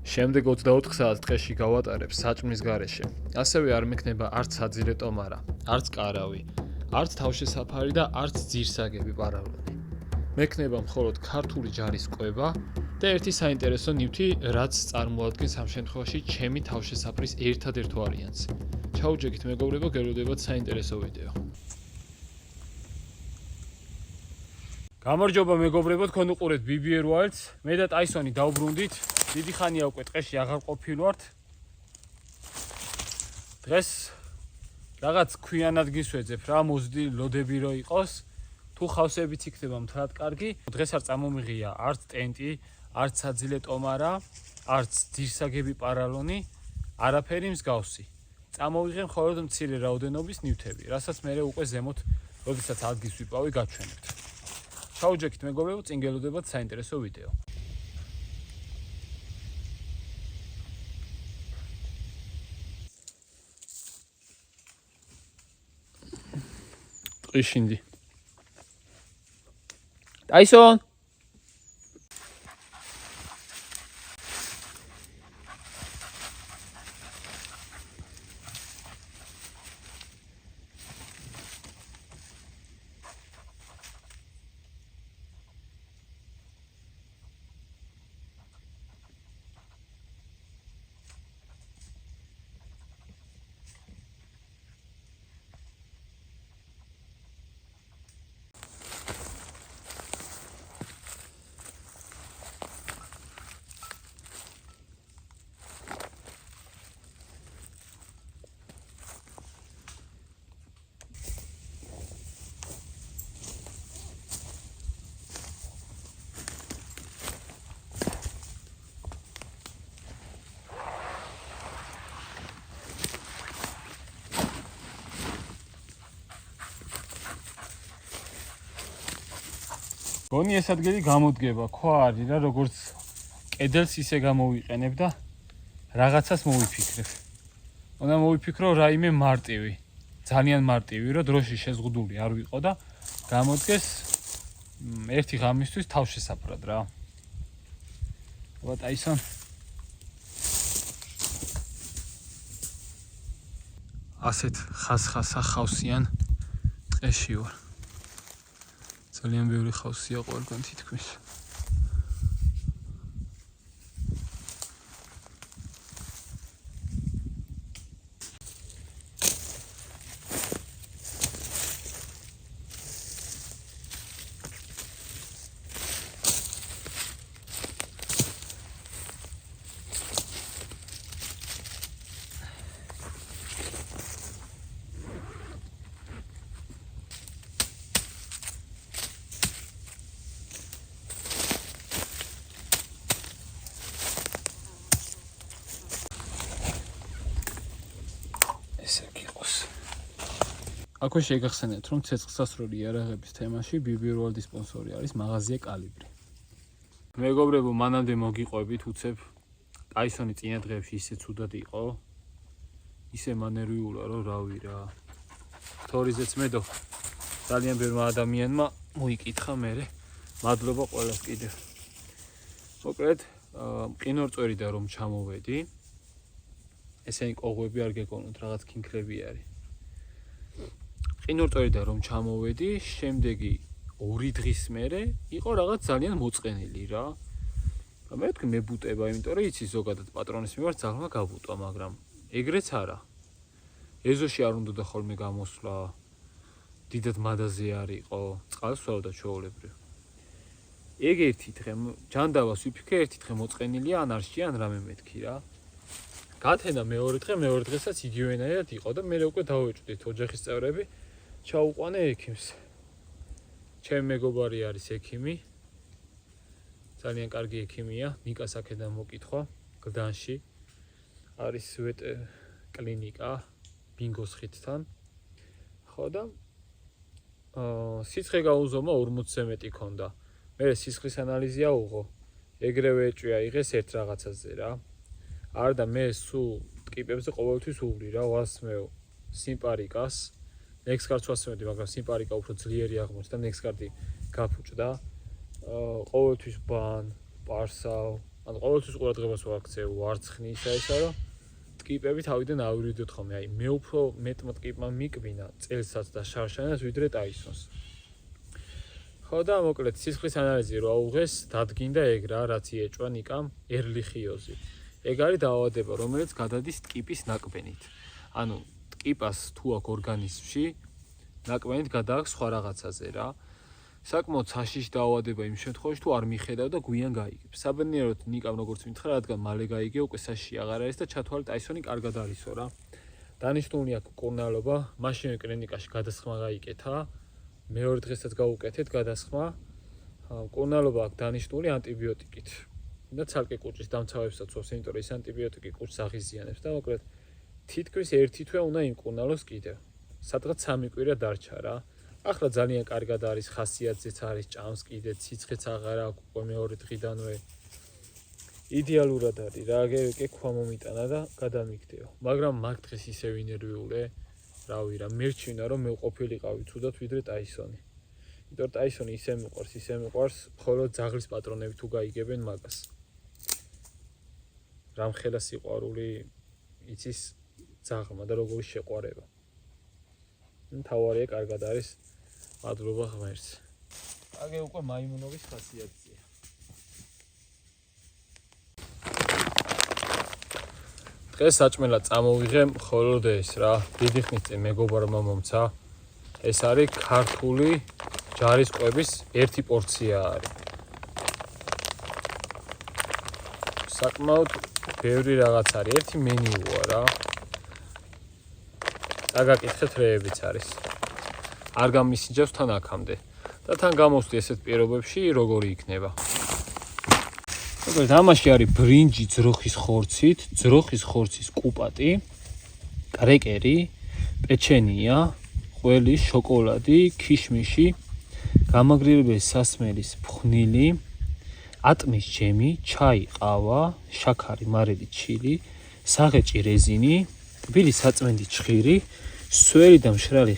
შემდეგ 24 საათს დღეში გავატარებ საჭმლის გარეშე. ასევე არ მექნება არც საძილე ტომარა, არც კარავი, არც თავშესაფარი და არც ძირსაგები პარალონი. მექნება მხოლოდ ქართული ჯარის კვება და ერთი საინტერესო ნივთი, რაც წარმოადგენს ამ შემთხვევაში ჩემი თავშესაფრის ერთადერთ ვარიანტს. ჩაუჯექით მეგობრებო, გელოდებათ საინტერესო ვიდეო. გამარჯობა მეგობრებო, თქვენ უყურებთ BBR Wilds. მე და ტაისონი დავბრუნდით. დიდი ხანია უკვე ტყეში აღარ ყოფილვართ. დღეს რაღაც ქვიანად გისვეძებ რა, მოზრდილი ლოდები რო იყოს. თუ ხავსებიც იქნება მთლად კარგი. დღეს არ წამომიღია არც ტენტი, არც საძილე ტომარა, არც ძირსაგები პარალონი, არაფერი მსგავსი. წამოვიღე მხოლოდ მცირე რაოდენობის ნივთები, რასაც მე უკვე ზემოთ, როდესაც ადგილს ვიპოვი, გაჩვენებთ. ჩაუჯექით მეგობრებო, წინ გელოდებათ საინტერესო ვიდეო. ტყიშინდი. ტაისონ. გონი ეს ადგილი გამოდგება, ქვა არის რა, როგორც კედელს ისე გამოვიყენებ და რაღაცას მოვიფიქრებ. უნდა მოვიფიქრო რაიმე მარტივი, ძალიან მარტივი, რომ დროში შეზღუდული არ ვიყო და გამოდგეს ერთი ღამისთვის თავშესაფრად რა. აბა ტაისონ. ასეთ ხასხასა ხავსიან ტყეში ვარ. ძალიან ბევრი ხავსია ყველგან თითქმის. აქვე შეგახსენებთ, რომ ცეცხლსასროლი იარაღების თემაში BBR Wilds სპონსორი არის მაღაზია კალიბრი. მეგობრებო, მანამდე მოგიყვებით, უცებ ტაისონი წინა დღეებში ისე ცუდად იყო, ისე მანერვიულა, რომ რავი რა. თორიზეც მედო ძალიან ბევრმა ადამიანმა მოიკითხა მერე. მადლობა ყველას კიდევ. მოკლედ, მყინვარწვერიდან რომ ჩამოვედი, ესენი ყოღვები არ გეკონოთ, რაღაც ქინქლები არის. მყინვარწვერიდან რომ ჩამოვედი, შემდეგი 2 დღის მერე იყო რაღაც ძალიან მოწყენილი რა. მე ვთქვი მებუტება, იმიტომ რომ იცი ზოგადად პატრონის მიმართ ძალმა გაბუტვა, მაგრამ ეგრეც არა. ეზოში არ უნდა ხოლმე გამოსვლა, დიდად მადაზე არ იყო, წყალს ვსვავდა ჩვეულებრივ. ეგ ერთი დღე ჯანდავას ვიფიქრე, ერთი დღე მოწყენილია, ან არ შეიან რამე მეთქი რა. გათენა მეორე დღესაც იგივენაირად იყო და მე უკვე დავეჭვდით ოჯახის წევრები, ჩაუყვანე ექიმს. ჩემი მეგობარი არის ექიმი. ძალიან კარგი ექიმია, ნიკას აქედან მოკითხვა, გლდანში. არის კლინიკა ბინგოს ხიდთან. ხო და სიცხე გაუზომა 40-ზე მეტი ქონდა. მე სისხლის ანალიზი აუღო. ეგრევე ეჭვია იღეს ერთ რაღაცაზე რა. არ და მე სულ ტკიპებზე ყოველთვის უვლი რა, ვასმევ სიმპარიკას. ნექსკარტს ვასმევდი, მაგრამ სიმპარიკა უფრო ძლიერი აღმოჩნდა, ნექსკარტი გაფუჭდა. ყოველთვის ბან, პარსავ, ანუ ყოველთვის ყურადღებას ვაქცევ ვარცხნისა ისა, რომ ტკიპები თავიდან ავირიდოთ ხოლმე. აი, მე უფრო მეტმა ტკიპმა მიკბინა წელსაც და შარშანას ვიდრე ტაისონს. ხო და მოკლედ სისხლის ანალიზი რო აუღეს, დადგინდა ეგ რა, რაც იეჭვა ნიკამ ერლიხიოზი. ეგ არის დაავადება, რომელიც გადადის ტკიპის ნაკბენით. ანუ ტკიპას თუ აქვს ორგანიზმში, ნაკბენით გადააქვს სხვა რაღაცაზე რა. საკმაოდ საშიში დაავადება იმ შემთხვევაში თუ არ მიხედავ და გვიან გაიგებ. საბედნიეროდ ნიკამ როგორც მითხრა, რადგან მალე გაიგე, უკვე საშიში აღარ არის და ჩათვალე ტაისონი კარგად არისო რა. დანიშნული აქვს კურნალობა, მაშინვე კლინიკაში გადასხმა გაიკეთა. მეორე დღესაც გავუკეთეთ გადასხმა. კურნალობა აქვს დანიშნული ანტიბიოტიკით. და ცალკე კუჭის დამცავებსაც ვსვამს, იმიტომ რომ ეს ანტიბიოტიკი კუჭს აღიზიანებს და მოკლედ თითქმის ერთი თვე უნდა იმკურნალოს კიდევ. სადღაც 3 კვირა დარჩა რა. ახლა ძალიან კარგად არის, ხასიათზეც არის, ჭამს კიდე, ციცხვეც აღარ აქვს უკვე მეორე დღიდანვე. იდეალურად არის რა, ეგ ქვა მომიტანა და გადამიგდეო. მაგრამ მაგ დღეს ისე ვინერვიულე, რავი რა, მერჩივნა რომ მე ყოფილიყავი თუდად ვიდრე ტაისონი. იმიტომ რომ ტაისონი ისე მიყვარს, მხოლოდ ძაღლის პატრონები თუ გაიგებენ მაგას. რამხელა სიყვარული იცის ძაღლმა და როგორი შეყვარება. თავარია კარგად არის, მადლობა ღმერთს. აგე უკვე მაიმუნობის ხასიათია. დღეს საჭმელად წამოვიღე მხოლოდ ეს რა, დიდი ხნის წინ მეგობარმა მომცა. ეს არის ქართული ჯარისყვების ერთი პორცია არის. საკმაოდ ბევრი რაღაც არის, ერთი მენიუა რა. დაგაკითხეთ რეებიც არის. არ გამისინჯავს თან აქამდე. და თან გამოსვლი ესეთ პირობებში როგორი იქნება. მოკლედ ამაში არის ბრინჯი ძროხის ხორცით, ძროხის ხორცის კუპატი, კრეკერი, პეჩენია, ყველი, შოკოლადი, ქიშმიში, გამაგრილებელი სასმელის ფხვნილი, ატმის ჯემი, ჩაი, ყავა, შაქარი, მარილი, ჩილი, საღეჭი რეზინი, ტბილი საწმენდი ჩხირი, სველი და მშრალი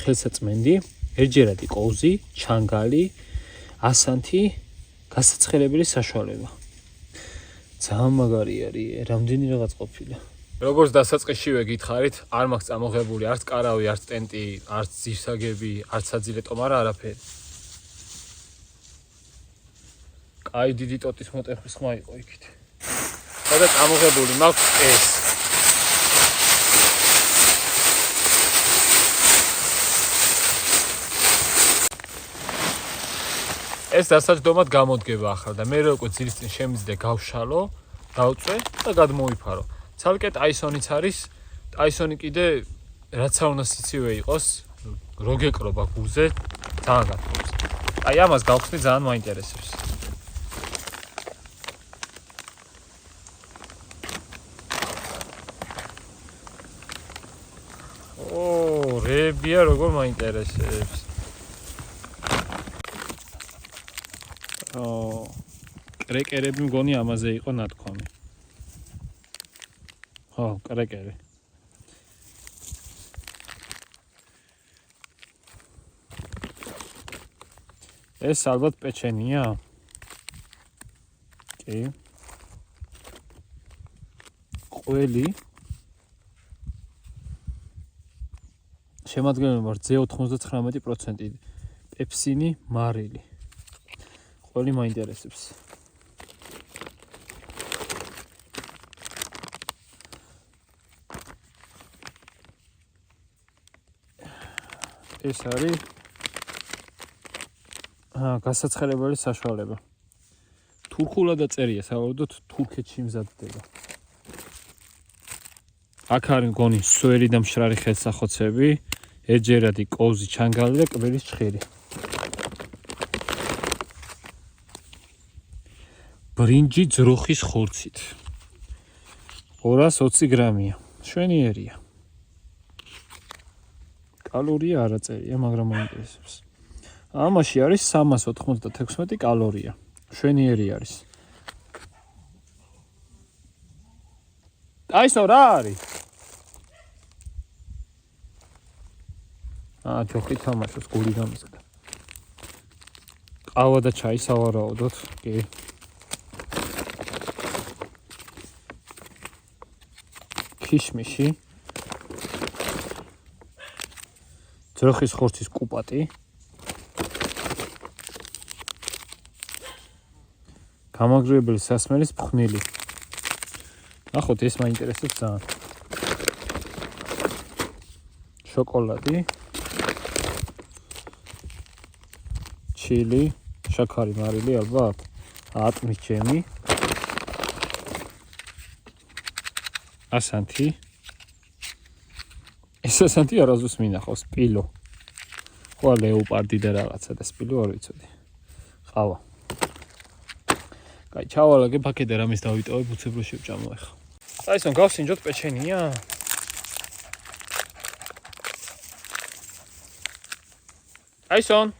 ხელსაწმენდი, ერთჯერადი კოვზი, ჩანგალი, ასანთი, გასაცხელებელი საშუალება. ძალიან მაგარი არის, რამდენი რაღაც ყოფილა. როგორც დასაწყისშივე გითხარით, არ მაქვს წამოღებული არც კარავი, არც ტენტი, არც ძირსაგები, არც საძილე ტომარა, არაფერი. კაი დიდი ტოტის მოტეხვის ხმა იყო იქით. და წამოღებული მაქვს ეს. ეს დასაჯდომად გამოდგება ახლა და მე უკვე ძილის წინ შემიძლია გავშალო, დავწვე და გადმოვიფარო. ცალკე ტაისონიც არის, ტაისონი კიდე რაც არ უნდა სიცივე იყოს, რო გეკრობა გულზე, ძალიან გათხოვს. აი ამას გავხსნი, ძალიან მაინტერესებს. რეებია როგორ მაინტერესებს. კრეკერები მგონი ამაზე იყო ნათქვამი. ხო, კრეკერი. ეს ალბათ პეჩენია? კი. ყველი. შემადგენლობა Z99%, პეპსინი, მარილი. ყველი მაინტერესებს. ეს არის გასაცხელებელი საშუალება. თურქულად დაწერია, სავარაუდოდ თურქეთში მზადდება. აქ არის მგონი სველი და მშრალი ხელსახოცები, ერთჯერადი კოვზი, ჩანგალი და კბილის ჩხირი. ბრინჯი ძროხის ხორცით. 220 გრამია. შვენიერია. კალორია არ აწერია, მაგრამ მაინტერესებს. ამაში არის 396 კალორია. შვენიერი არის. აისო რა არის? ჯოხი თამაშობს, გული გამისკდა. ყავა და ჩაი სავარაუდოდ, კი. ქიშმიში, ძროხის ხორცის კუპატი, გამაგრებელი სასმელის ფხვნილი. ნახოთ, ეს მაინტერესებს ძალიან. შოკოლადი, ჩილი, შაქარი მარილი ალბათ, ატმის ჯემი, ასანთი. ეს ასანთი არასდროს მინახავს, სპილო. ხო, ლეოპარდი და რაღაცა და სპილო არ ვიცოდი. ყავა. კაი, ჩავალაგე პაკეტი და რამის დავიტოვებ, უცებ რო შევჭამო ახლა. აისონ გავსინჯოთ პეჩენია. აისონ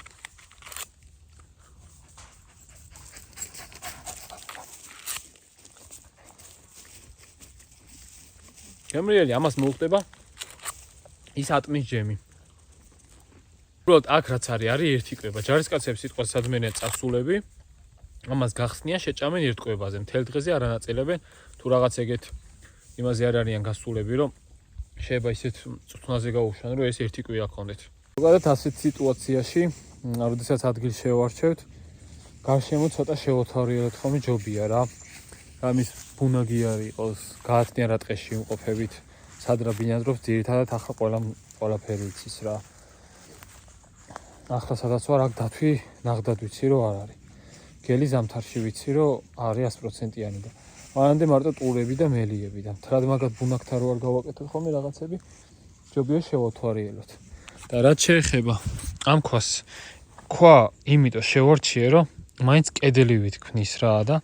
გემრიელი ამას მოუხდება ის ატმის ჯემი. უბრალოდ აქ რაც არის ერთი კვება. ჯარისკაცებს სიტყვა სადმენია წასულები. ამას გახსნიან, შეჭამენ ერთ კვებაზე. მთელ დღეზე არ ანაწილებენ თუ რაღაც ეგეთ იმაზე არ არიან გასულები, რომ შეიძლება ისეთ წვნაზე გაუშვან, რომ ეს ერთი კვირა გქონდეთ. ზოგადად ასეთ სიტუაციაში, როდესაც ადგილს შევარჩევთ, გარშემო ცოტა შევოთარიელოთ ხოლმე ჯობია რა. ამის ბუნაგი არის იყოს, გააცნიან რა ტყეში იმყოფებით, სად რა ბინადრობს, ძირითადად ახლა ყველაფერი იცის რა. ახლა სადაც ვარ, აქ დათვი ნახდად ვიცი, რომ არ არის. გელი ზამთარში ვიცი, რომ არის 100%-იანი და მანამდე მარტო ტურები და მელიები და მთლად მაგათ ბუნაგთან რო არ გავაკეთოთ ხოლმე რაღაცები, ჯობია შევოთვარიელოთ. და რაც შეეხება ამ ქვას, ქვა იმიტომ შევარჩიე, რომ მაინც კედელივით ქმნის რა და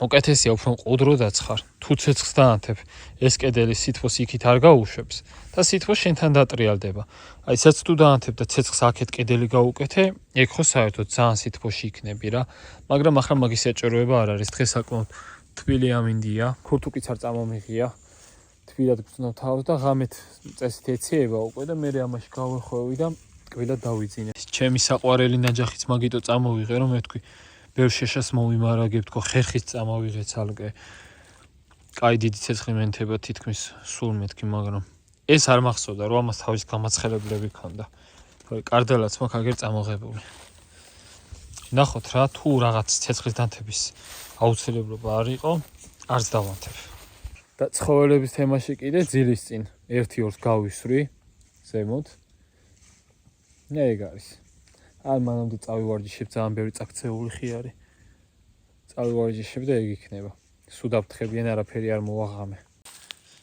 უკეთესია უფრო მყუდრო დაცხარ. თუ ცეცხლს დაანთებ, ეს კედელი სითბოს იქით არ გაუშვებს და სითბო შენთან დატრიალდება. აი, სადაც თუ დაანთებ და ცეცხლს აქეთ კედელი გაუკეთე, ეგ ხო საერთოდ ძალიან სითბოში იქნები რა. მაგრამ ახლა მაგის საჭიროება არ არის. დღეს საკმაოდ თბილი ამინდია, ქურთუკიც არ წამომიღია. თბილად გწნოვ თავს და ღამეთ წესით ეციება უკვე და მე ამაში გავეხვევი და ტკბილად დავიძინე. ჩემი საყვარელი ნაჯახიც მაგიტო წამოვიღე, რომ მე თქვი ბევრ შეშას მომიმარაგებ, თქო ხერხიც წამოვიღე ცალკე. კაი დიდი ცეცხლი მენთება თითქმის სულ მეთქი, მაგრამ ეს არ მახსოვდა, რომ ამას თავის გამაცხელებლები ქონდა. კარდელაც მაქვს აგერ წამოღებული. ნახოთ რა, თუ რაღაც ცეცხლის დანთების აუცილებლობა არ იყო, არც დავანთებ. და ცხოველების თემაში კიდე ძილის წინ 1-2 გავისვრი ზემოთ. ეგ არის. არ მანამდე წავივარჯიშებ, ძალიან ბევრი წაქცეული ხი არის. წავივარჯიშებ და ეგ იქნება. სუდაფრთხებიან, არაფერი არ მოვაღამე.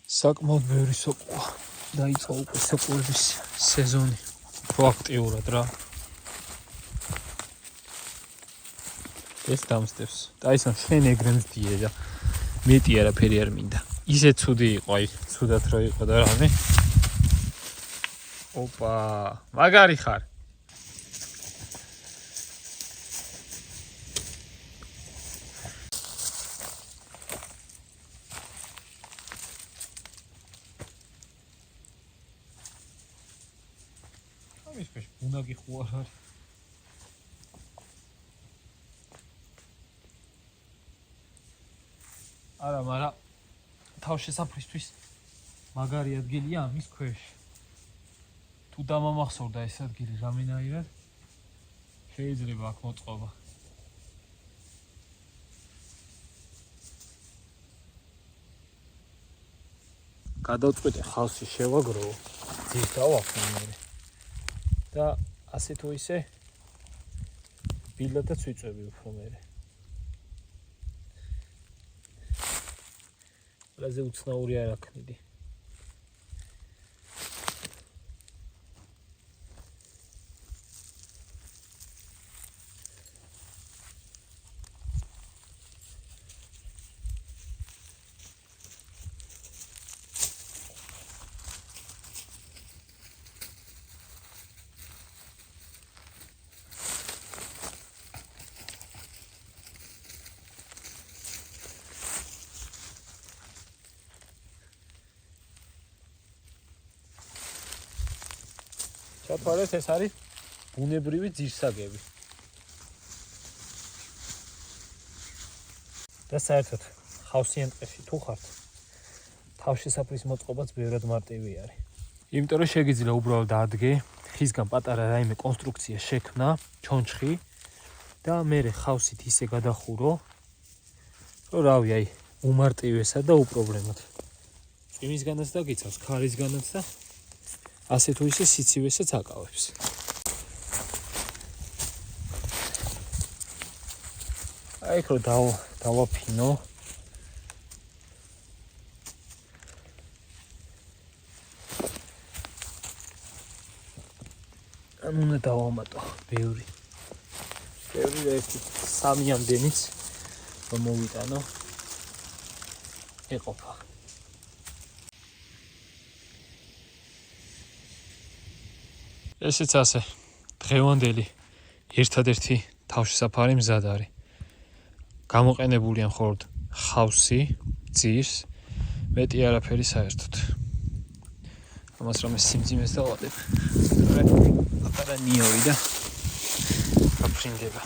საკმაოდ ბევრი სოკოა. დაიწყო უკვე სოკოების სეზონი. პროაქტიურად რა. ეს დამსდევს. და ისო შენ ეგრემს დიე და მეტი არაფერი არ მინდა. ისე ცუდი იყო, აი, ცუდად რო იყო და რამე. ოპა, მაგარი ხარ. ამის ბუნაგი ხო არ არის. არა, მაგრამ თავშესაფრისთვის მაგარი ადგილია ამის ქვეშ. თუ დამამახსოვრდა ეს ადგილი რამენაირად, შეიძლება აქ მოწყობა. გადავწყვიტე ხალხი შევაგროვო, ძირს დავახმარე. და ასე თუ ისე ბილადაც ვიწვევი უფრო მერე. ყველაზე უცნაური არაქნიდი. ჩათვალეთ, ეს არის ბუნებრივი ძირსაგები. და საერთოდ ხავსიან ტყეში თუ ხართ, თავშესაფრის მოწყობაც ბევრად მარტივი არის. იმიტომ რომ შეგიძლია უბრალოდ ადგე, ხისგან პატარა რაიმე კონსტრუქცია შექმნა, ჩონჩხი და მერე ხავსით ისე გადახურო, რომ რავი, აი, უმარტივესად და უპრობლემოდ. წვიმისგანაც დაგიცავს, ქარისგანაც და ასე თუ ისე სიცივესაც აკავებს. აი, ხო დავაფინო. უნდა დავამატო ბევრი და ერთი 3 ამდენიც რომ მოვიტანო ეყოფა. ესეც ასე დღევანდელი ერთადერთი თავშესაფარი მზად არის. გამოყენებულია მხოლოდ ხავსი, ძირს, მეტი არაფერი საერთოდ. ამას რომ სიმძიმეს დავადებ. პატარა ნიორი და აფრინდება.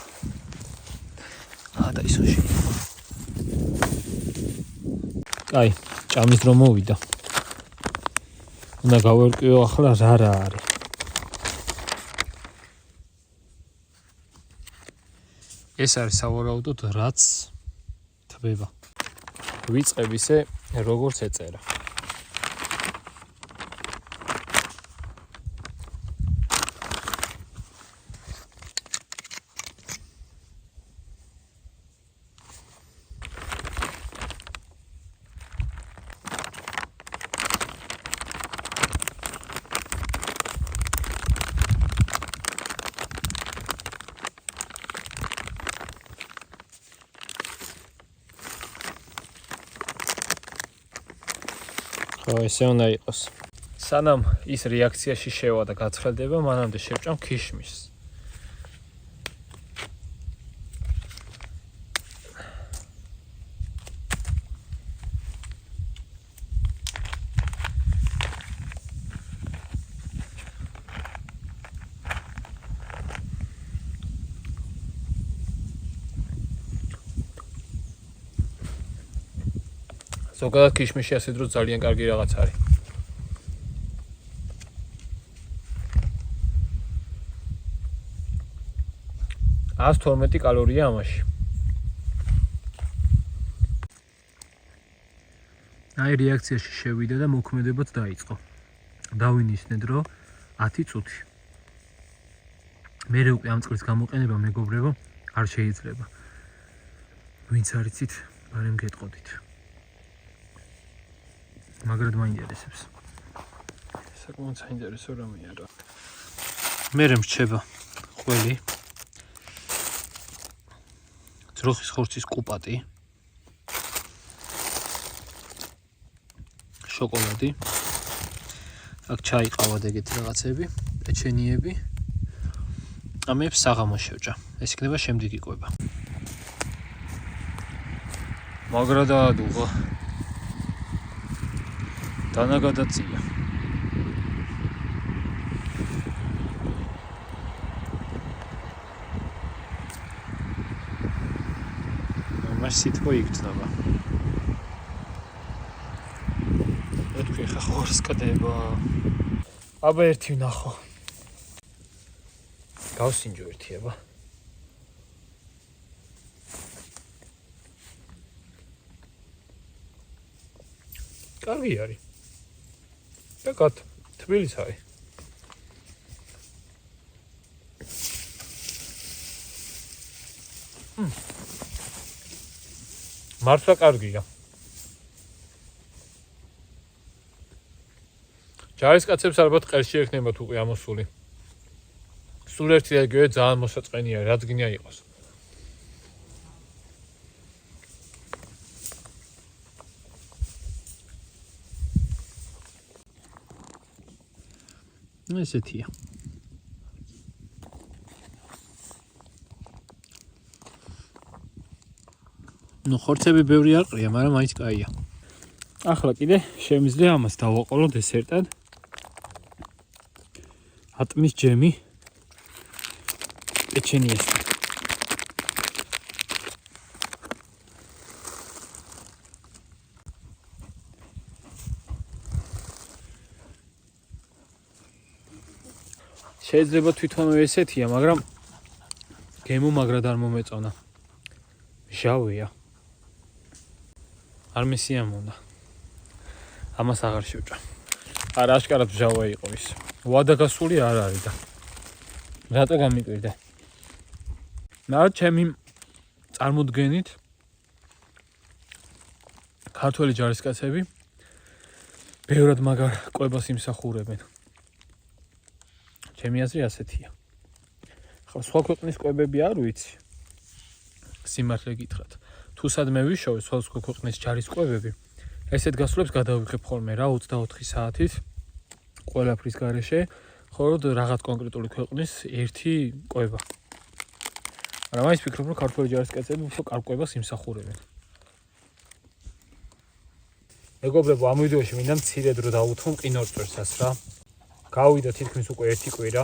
და ისო შეიძლება. კაი, ჭამის დრო მოვიდა. უნდა გავერკვიო ახლა რა არის. ეს არის სავარაუდოდ რაც თბება. ვიწყებ ისე როგორც ეწერა. ესე უნდა იყოს. სანამ ის რეაქციაში შევა და გაცხელდება, მანამდე შევჭამ ქიშმიშს. ზოგადად ქიშმიში ასე დრო ძალიან კარგი რაღაც არის. ას 12 კალორია ამაში. აი რეაქციაში შევიდა და მოქმედებაც დაიწყო. დავინიშნე დრო 10 წუთი. მერე უკვე ამ წყლის გამოყენება მეგობრებო არ შეიძლება. ვინც არიცით, ბარემ გეტყოდით. მაგრამ მაინტერესებს. საკმაოდ საინტერესო რამეა რა. მერე მრჩება ყველი. ძროხის ხორცის კუპატი. შოკოლადი. აქ ჩაიყავად ეგეთი რაღაცები, პეჩენიები. ამებს საღამოს შევჭა. ეს იქნება შემდეგი კვება. მაგრა დაადუღა. დანაგადაწია. ამას სიტყვა იქნება. ეთქვი ხა ხორს კდება. აბა ერთი ვნახო. გავსინჯო ერთი აბა. კარგი არის. და კაც თბილის არის. მართლა კარგია. ჯარისკაცებს ალბათ ყელში ექნებათ უკვე ამოსული. სულ ერთი ეგრევე ძალიან მოსაწყენია, რაც გინდა იყოს. ესეთია. ნუ ხორცები ბევრი არ ყრია, მაგრამ მაინც კაია. ახლა კიდე შემიძლია ამას დავაყოლო დესერტად. ატმის ჯემი პეჩენიასთან. შეიძლება თვითონვე ესეთია, მაგრამ გემო მაგრად არ მომეწონა. ჟავია. არ მესიამონა. ამას აღარ შევჭა. არა, აშკარად ჟავა იყო ის. ვადაგასული არ არის და. რატო გამიკვირდა? რა ჩემი წარმოდგენით ქართველი ჯარისკაცები ბევრად მაგარ კვებას იმსახურებენ. ჩემი აზრი ასეთია. ხო, სხვა ქვეყნის კვებები არ ვიცი. სიმართლე გითხრათ. თუ სადმე ვიშოვე სხვა ქვეყნის ჯარის კვებები, ესეთ გასვლებს გადავიღებ ხოლმე რა 24 საათით ყველაფრის გარეშე, ხოლოდ რაღაც კონკრეტული ქვეყნის ერთი კვება. მაგრამ ის ვფიქრობ, რომ ქართველი ჯარისკაცები უფრო კარგ კვებას იმსახურებენ. მეგობრებო, ამ ვიდეოში მინდა მცირედ რო დავუთმო მყინვარწვერსაც რა. გავიდა თითქმის უკვე ერთი კვირა,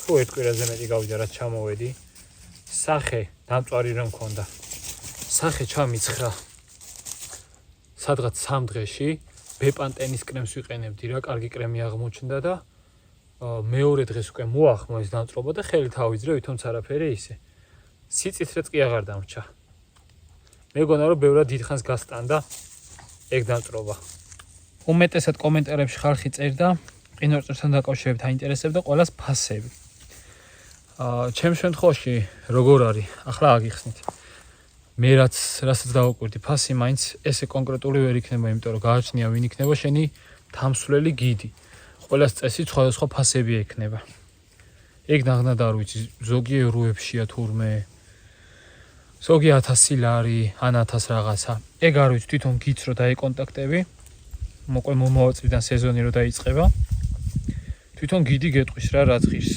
თუ ერთ კვირაზე მეტი გავიდა რაც ჩამოვედი. სახე დამწვარი რა მქონდა. სახე ჩამიცხრა. სადღაც 3 დღეში ბეპანტენის კრემს ვიყენებდი რა, კარგი კრემი აღმოჩნდა და მეორე დღეს უკვე მოახმო ეს დამწრობა და ხელით ავიძრე, თუმცა არაფერი ისე. სიწითრეც კი აღარ დამრჩა. მეგონა რომ ბევრად დიდხანს გასტანდა ეგ დამწრობა. უმეტესად კომენტარებში ხალხი წერდა მყინვარწვერთან დაკავშირებით აინტერესებდა ყველას ფასები. ჩემ შემთხვევაში როგორ არის? ახლა აგიხსნით. მე რასაც დავაკვირდი, ფასი მაინც ესე კონკრეტული ვერ იქნება, იმიტომ რომ გააჩნია ვინ იქნება შენი თამსვლელი გიდი. ყველას წესი სხვადასხვა ფასები ექნება. ეგ ნაღნად არ ვიცი, ზოგი ევროებშია თურმე, ზოგი 1000 ლარი, ან 1000 რაღაცა. ეგ არ ვიცი, თვითონ გიც რო დაეკონტაქტები, მოკლე მომავალ წლიდან სეზონი რო დაიწყება, თვითონ გიდი გეტყვის რა რაც ღირს.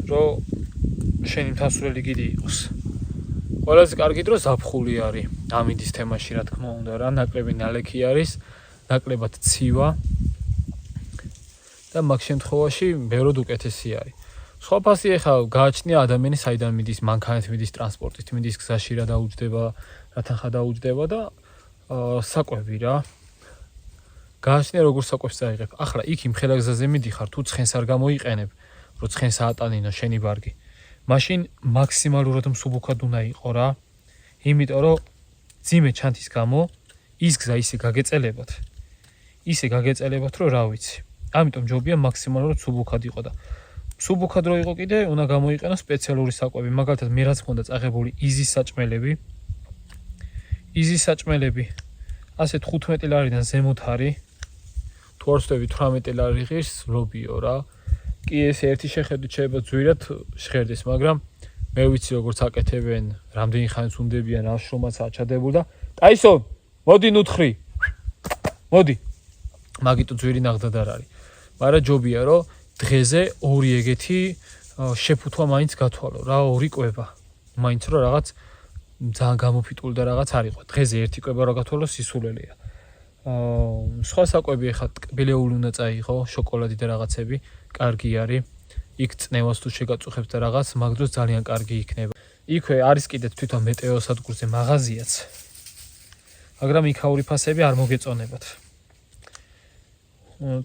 რომ შენი თამსვლელი გიდი იყოს. ყველაზე კარგი დრო ზაფხული არის ამინდის თემაში, რა თქმა უნდა რა, ნაკლები ნალექი არის, ნაკლებად ცივა და მაგ შემთხვევაში ბევრად უკეთესი არის. სხვა ფასი ახლა გააჩნია ადამიანის საიდან მიდის, მანქანით მიდის, ტრანსპორტით მიდის, გზაში რა დაუჯდება, რა თანხა დაუჯდება და საკვები რა. გააჩნია როგორ საკვებს წაიღებ. ახლა იქ იმ ხელაგზაზე მიდიხარ, თუ ცხენს არ გამოიყენებ, რომ ცხენს აატანინო შენი ბარგი. მაშინ მაქსიმალურად მსუბუქად უნდა იყო რა. იმიტომ რომ ძიმე ჩანთის გამო ის გზა ისე გაგეწელებათ. რომ რა ვიცი. ამიტომ ჯობია მაქსიმალურად მსუბუქად იყო და მსუბუქად რო იყო კიდე უნდა გამოიყენო სპეციალური საკვები. მაგალითად მე რაც მქონდა წაღებული იზის საჭმელები. ასე 15 ლარიდან ზემოთ არის. თუ არ ვწდები 18 ლარი ღირს, ლობიო რა. კი ეს ერთი შეხედვით შეიძლება ძვირად შეხერდეს, მაგრამ მე ვიცი როგორც აკეთებენ, რამდენი ხანს უნდებიან აშრომაც აჩადებული და ტაისონ, მოდი ნუთხრი. მოდი. მაგიტო ძვირი ნაღდად არ არის. მაგრამ ჯობია რომ დღეზე ორი ეგეთი შეფუთვა მაინც გათვალო რა, ორი კვება. მაინც რომ რაღაც ძალიან გამოფიტული და რაღაც არ იყო. დღეზე ერთი კვება რა გათვალო სისულელეა. სხვა საკვები ახლა ტკბილეული უნდა წაიღო, შოკოლადი და რაღაცები, კარგი არის. იქ წნევას თუ შეგაწუხებს და რაღაც, მაგ დროს ძალიან კარგი იქნება. იქვე არის კიდე თვითონ მეტეოსადგურზე მაღაზიაც. მაგრამ იქაური ფასები არ მოგეწონებათ.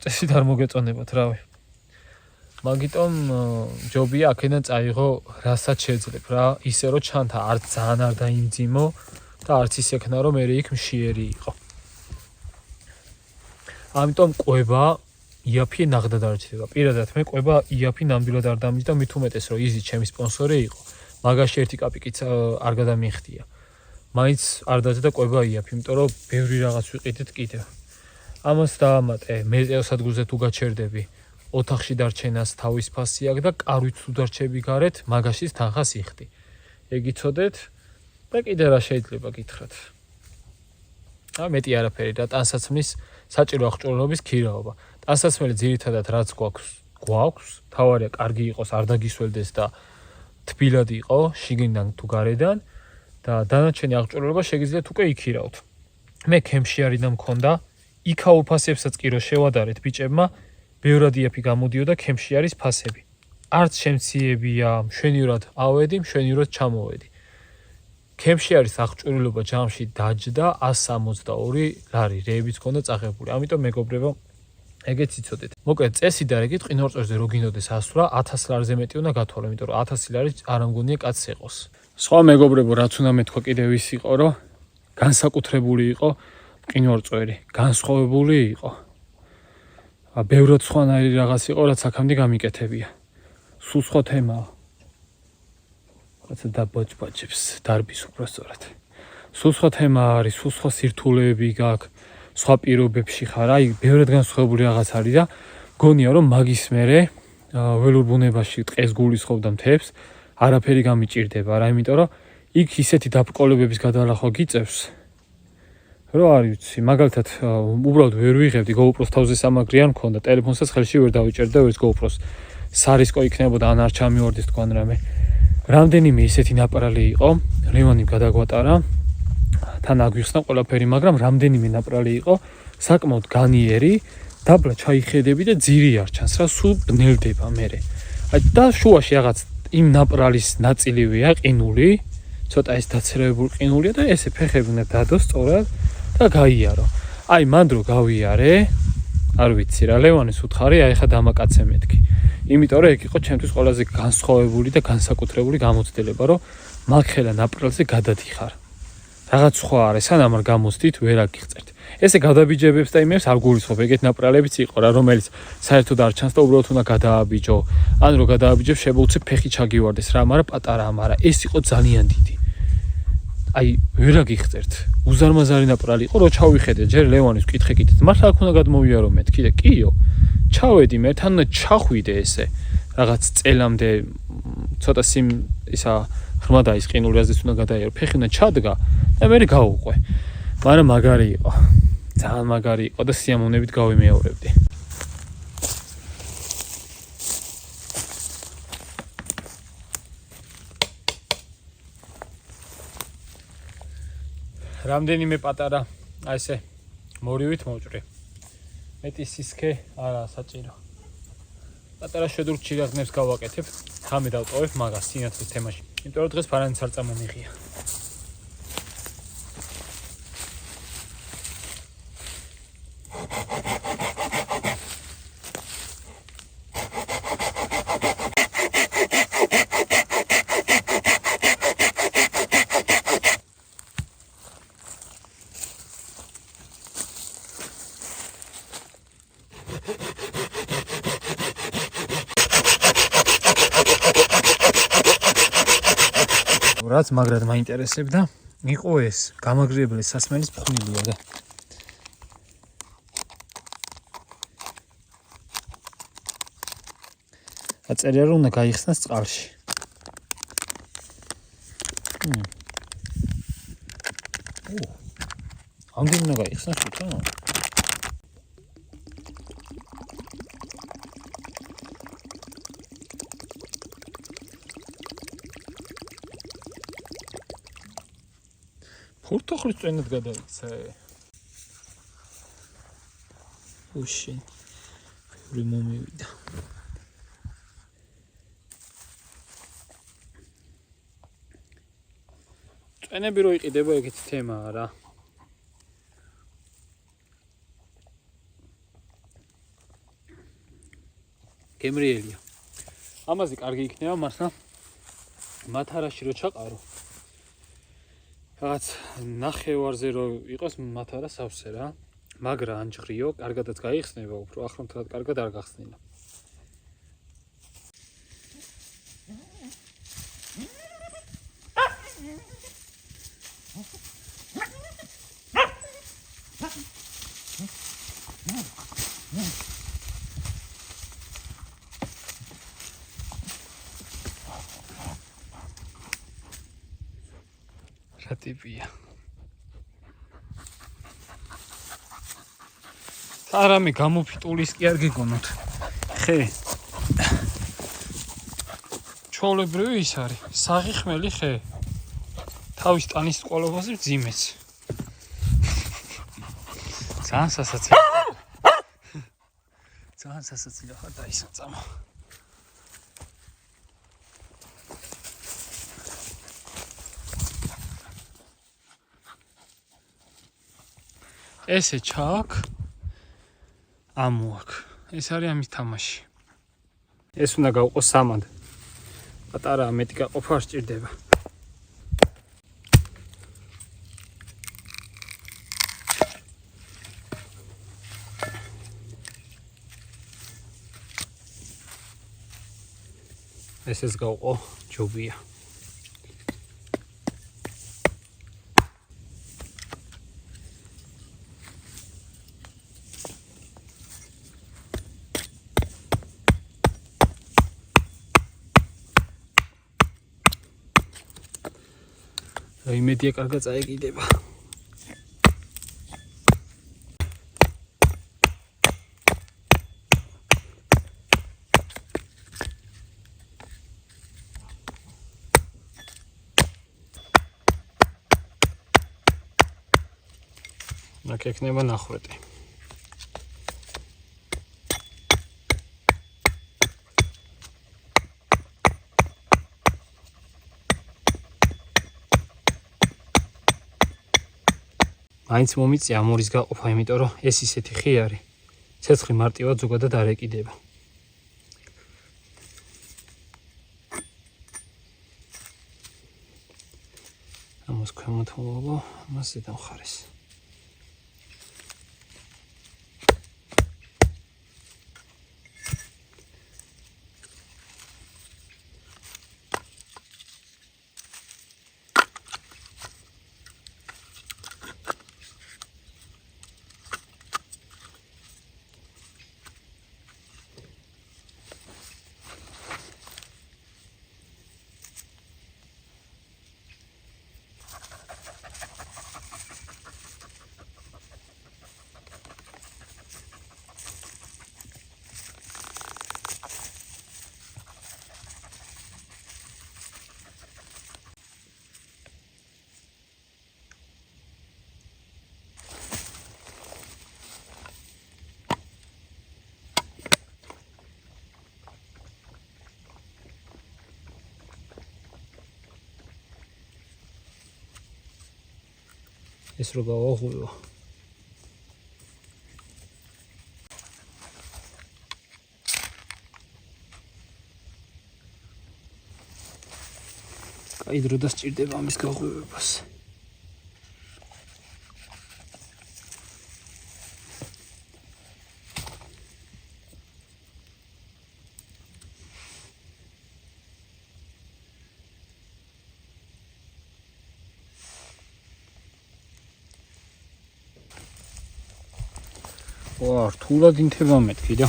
წესით არ მოგეწონებათ, რავი. მაგიტომ ჯობია აქედან წაიღო რასაც შეძლებ რა, ისე რომ ჩანთა არც ძალიან არ დაიმძიმო და არც ის ექნა რომ მე იქ მშიერი იყო. ამიტომ კვება იაფი ნაღდად არ რჩება. პირადად მე კვება იაფი ნამდვილად არ დამიჯდა, მით უმეტეს რომ იზი ჩემი სპონსორი იყო. მაგაში ერთი კაპიკიც არ გადამიხდია. მაინც არ დაძდა კვება იაფი, იმიტომ რომ ბევრი რაღაც ვიყიდეთ კიდევ. ამას დაამატე, მეტეოსადგურზე თუ გაჩერდები, ოთახში დარჩენას თავის ფასი აქვს და კარვით თუ დარჩები გარეთ, მაგაშიც თანხას იხდი. ეგ იცოდეთ და კიდე რა შეიძლება გითხრათ. მეტი არაფერი და ტანსაცმლის საჭირო აღჭურვილობის ქირაობა. ტანსაცმელი ძირითადად რაც გვაქვს, თავარია კარგი იყოს, არ დაგისველდეს და თბილად იყო, შიგნიდან თუ გარედან და დანარჩენი აღჭურვილობა შეგიძლიათ უკვე იქირავთ. მე ქემშიარიდან მქონდა, იქაურ ფასებსაც კი რო შევადარეთ ბიჭებმა, ბევრად იაფი გამოდიოდა ქემშიარის ფასები. არც შემციებია, მშვენივრად ავედი, მშვენივრად ჩამოვედი. ქემშიარის აღჭურვილობა ჯამში დაჯდა 162 ლარი, რეებიც ქონდა წაღებული. ამიტომ მეგობრებო, ეგეც იცოდეთ. მოკლედ წესი და რეგით ყინორწვერზე რო გინდოდეს ასვლა 1000 ლარზე მეტი უნდა გათვალო, იმიტომ რომ 1000 ლარი არ ამგონია კაცს ეყოს. სხვა მეგობრებო, რაც უნდა მეთქვა კიდევ ის იყო, რომ განსაკუთრებული იყო ყინორწვერი, განსხვავებული იყო. ბევრად სხვანაირი რაღაც იყო, რაც აქამდე გამიკეთებია. სულ სხვა თემაა. რაცა დაბოჭბაჭებს დარბის უბრალოდ. სულ სხვა თემა არის, სულ სხვა სირთულეები გაქვს, სხვა პირობებში ხარ, აი, ბევრად განსხვავებული რაღაც არის და გონია რომ მაგის მერე ველურ ბუნებაში ტყეს გულისხმობ და მთებს არაფერი გამიჭირდება რა, იმიტომ რომ იქ ისეთი დაბრკოლებების გადალახვა გიწევს, რომ არ ვიცი, მაგალითად უბრალოდ ვერ ვიღებდი GoPro-ს თავზე სამაგრი არ მქონდა, ტელეფონსაც ხელში ვერ დავიჭერდი და ვერც GoPro-ს სარისკო იქნებოდა ან არ ჩამივარდეს თქვენ რამე. რამდენიმე ისეთი ნაპრალი იყო, ლევანი გადაგვატარა, თან აგვიხსნა ყველაფერი, მაგრამ რამდენიმე ნაპრალი იყო, საკმაოდ განიერი, დაბლა ჩაიხედები და ძირი არ ჩანს რა, სულ ბნელდება მერე. აი და შუაში რაღაც იმ ნაპრალის ნაწილივეა ყინული, ცოტა ეს დაცერებული ყინულია და ესე ფეხები უნდა დადო სწორად და გაიარო. აი მან დრო გავიარე, არ ვიცი რა, ლევანის უთხარი, აი ხა დამაკაცე მეთქი. იმიტომ რომ ეგ იყო ჩემთვის ყველაზე განსხვავებული და განსაკუთრებული გამოცდილება, რომ მაგ ხელა ნაპრალზე გადადიხარ. რაღაც სხვა არის, სანამ არ გამოცდით, ვერ აგიღწევთ. ესე გადაბიჯებებს და იმებს არ გულისხმობ, ეგეთ ნაპრალებიც იყო რა, რომელიც საერთოდ არ ჩანს და უბრალოდ უნდა გადააბიჯო. ან რო გადააბიჯებ, შეგვუცებ ფეხი ჩაგივარდეს რა, მაგრამ პატარაა, მაგრამ ეს იყო ძალიან დიდი. აი, ვერ აგიღწევთ. უზარმაზარი ნაპრალი იყო, რო ჩავიხედე, ჯერ ლევანის ვკითხე კიდეც. მართლა აქ უნდა გადმოვიარო მეთქი და კიო. ჩავედი მე თან ჩახვიდე ესე. რაღაც წელამდე ცოტა ისა ღრმა დაისყინული აზრის უნდა გადაიარო, ფეხი უნდა ჩადგა და მე გავუყვე. მაგრამ მაგარი იყო. ძალიან მაგარი იყო და სიამოვნებით გავიმეორებდი. რამდენიმე პატარა, აი ესე მორივით მოჭრე. მეტი სისქე არა საჭირო. პატარა შვედურ ჩირაღნებს გავაკეთებ, ხამე დავტოვებ მაგას სინათლის თემაში. იმიტომ რომ დღეს ფარანიც არ წამომიღია. რაც მაგრად მაინტერესებდა, იყო ეს გამაგრებული სასმელის ფხვნილია და აწერია რომ უნდა გაიხსნას წყალში. ამდენ უნდა გაიხსნას თვითონ? ფურთოხლის წვენად გადაიქცე. უშინ. ბევრი მომივიდა. წვენები რო იყიდება ეგეთი თემაა რა. გემრიელია. ამაზე კარგი იქნება მართლა მათარაში რო ჩაყარო. რაღაც ნახევარზე რო იყოს მათარა სავსე რა. მაგრა ანჯღრიო, კარგადაც გაიხსნება, უფრო ახლომთად კარგად არ გახსნილა. რა ტიპია? არამე გამოფიტულის კი არ გეგონოთ. ხე. ჩოლებრივი ის არის, საღიხმელი ხე. თავის ტანის ყოლობაზე ძიმეც. ძალიან სასაცილო. ძალიან სასაცილო ხარ და ის წამა. ესე ჩაკ ამოაქ. ეს არის ამის თამაში. ეს უნდა გავყო სამად. პატარა მეტი გაყოფა არ სჭირდება. ესეც გავყო ჯობია. იმედია კარგად წაეკიდება. აქ ექნება ნახვეტი. მაინც მომიწია ამ ორის გაყოფა, იმიტომ რომ ეს ისეთი ხი არის. ცეცხლი მარტივად ზოგადად არ ეკიდება. ამას ქვემოთ მოვალო, ამას ზედა მხარეს. ეს რო გავაღვიო. კაი დრო დასჭირდება ამის გაღვივებას. ვა, რთულად ინთება მეთქი და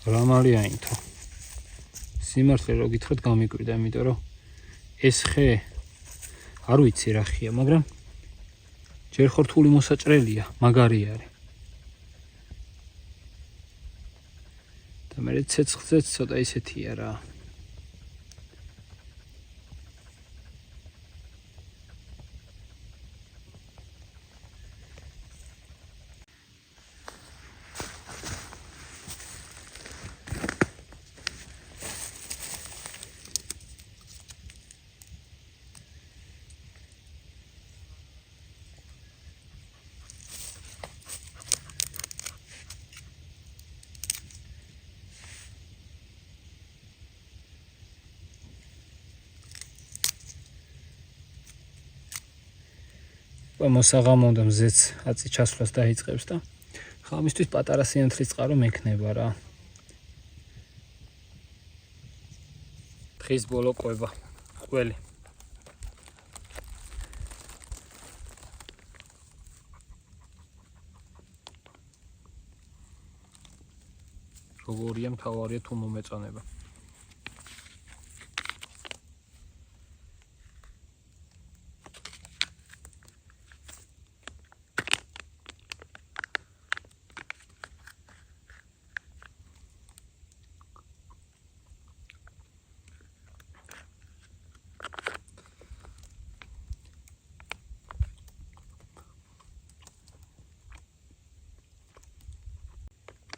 რა მარია ინთო. სიმართლე რო გითხრათ გამიკვირდა, იმიტომ რომ ეს ხე არ ვიცი რა ხია, მაგრამ ჯერ ხო რთული მოსაჭრელია, მაგარი არის. და მე ცეცხლზეც ცოტა ისეთია რა. მოსაღამო და მზეც აწი ჩასვლას დაიწყებს და ხამისთვის პატარა სინათლის წყარო მექნება რა. დღის ბოლო ყვება, ყველი. როგორია მთავარია თუ მომეწონება.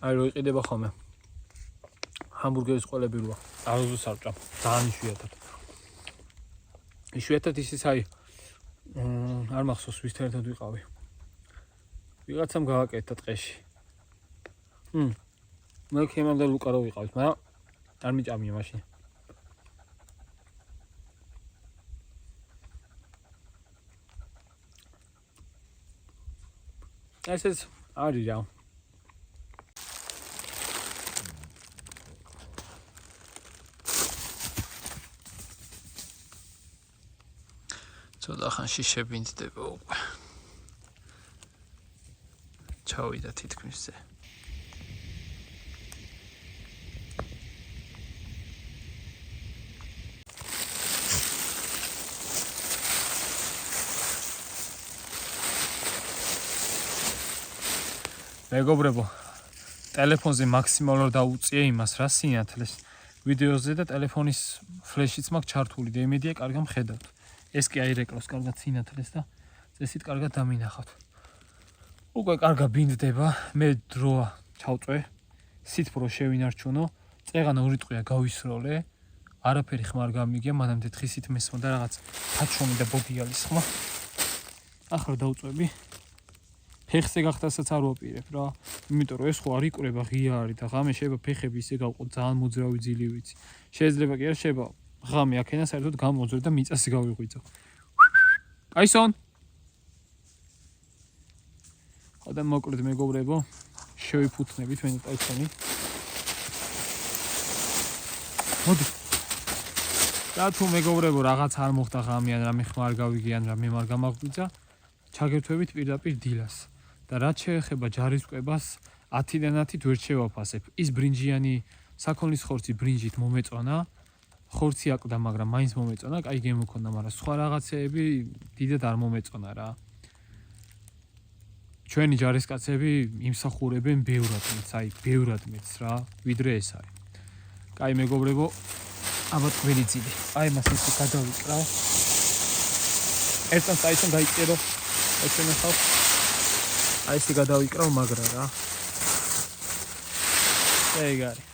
აი რო იყიდება ხოლმე. ჰამბურგერის ყოლები როა. აროზოს არ ჭამ. ძალიან იშვიათად. იშვიათად ისიც აი არ მახსოვს ვისთან ერთად ვიყავი. ვიღაცამ გავაკეთა ტყეში. მე ქემამდე ლუკა რო ვიყავს, მაგრამ არ მიჭამია მაშინ. ესეც არის რა. ცოტა ხანში შებინძდება უკვე. ჩავიდა თითქმის ზე. მეგობრებო, ტელეფონზე მაქსიმალურად დაუწია იმას, რა სინათლეს. ვიდეოზე და ტელეფონის ფლეშიც მაქვს ჩართული და იმედია კარგად მხედავთ. ეს კი აირეკლავს კარგად სინათლეს და წესით კარგად დამინახავთ. უკვე კარგად ბინდდება, მე დროა ჩავწვე, სითბრო შევინარჩუნო, წეღანა ორი ტყვია გავისროლე, არაფერი ხმა არ გამიგია, მანამდე თხისით მესმოდა რაღაც ფაჩონი და ბოდიალის ხმა. ახლა დავწვევი. ფეხზე გახდასაც არ ვაპირებ რა, იმიტომ რომ ეს ხო არ იკვრება, ღია არის და ღამე შეიძლება ფეხები ისე გავყო ძალიან მოძრავი ძილი ვიცი. შეიძლება კი არა, შეიძლება ღამე აქენა საერთოდ გამოძრე და მიწას გავიღვიძო. კაისონ. ხოდა მოკლედ მეგობრებო, შევიფუთნებით ვენ კაისონი. მოდი. და თუ მეგობრებო რაღაც არ მოხდა ღამიან, რამე ხმა არ გავიგიან, რამე არ გამაღვიძა, ჩაგერთვებით პირდაპირ დილას. და რაც შეეხება ჯარისკვებას 10-დან 10-ით ვერ შევაფასებ. ის ბრინჯიანი საქონლის ხორცი ბრინჯით მომეწონა, ხორცი აკვდა, მაგრამ მაინც მომეწონა, კაი გემოქონდა, მაგრამ სხვა რაღაცეები დიდად არ მომეწონა რა. ჩვენი ჯარისკაცები იმსახურებენ ბევრად მეც, აი ბევრად მეც რა, ვიდრე ეს არის. კაი მეგობრებო, აბა თქვენი ძილი. აი მას ისე გადავიკრავ. ერთად საერთოდ დაიწერო. ეცენახავ. აი ესე გადავიკრავ მაგრა რა. ეგ არის.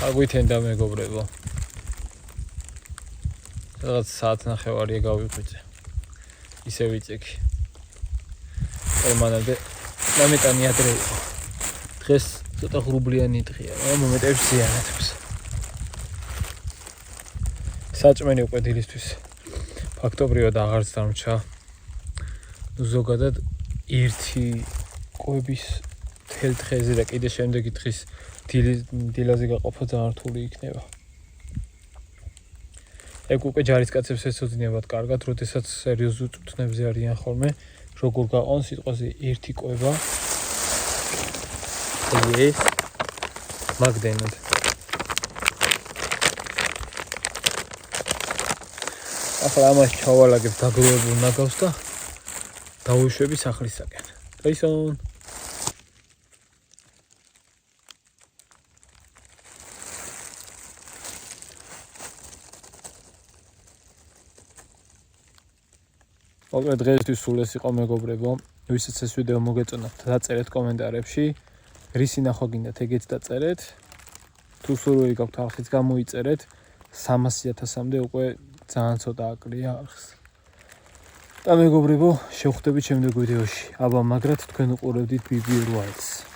აგვითენდა მეგობრებო. რაღაც საათნახევარია გავიღვიძე. ისე ვიწექი. მანამდე მომეტანი ადრე იყო. დღეს ცოტა ღრუბლიანი დღეა, მომეტებს ზიანებს. საჭმელი უკვე დილისთვის ფაქტობრივად აღარც დამრჩა. ზოგადად ერთი კვების თელ დღეზე და კიდე შემდეგი დღის დილაზე გაყოფა ძალიან რთული იქნება. ეგ უკვე ჯარისკაცებს ეცოდინებათ კარგად, როდესაც სერიოზულ წვრთნებზე არიან ხოლმე, როგორ გაყონ სიტყვაზე ერთი კვება. ეს მაგდენად. ახლა ამას ჩავალაგებ დაგროვებულ ნაგავს და დავუშვები სახლისაკენ. კაისონ. მოკლედ დღეისთვის სულ ეს იყო მეგობრებო. ვისაც ეს ვიდეო მოგეწონათ, დაწერეთ კომენტარებში. რისი ნახვა გინდათ, ეგეც დაწერეთ. თუ სურვილი გაქვთ არხიც გამოიწერეთ. 300,000-მდე უკვე ძალიან ცოტა აკლია არხს. და მეგობრებო, შევხვდებით შემდეგ ვიდეოში. აბა მაგრად თქვენ უყურებდით BBR Whites.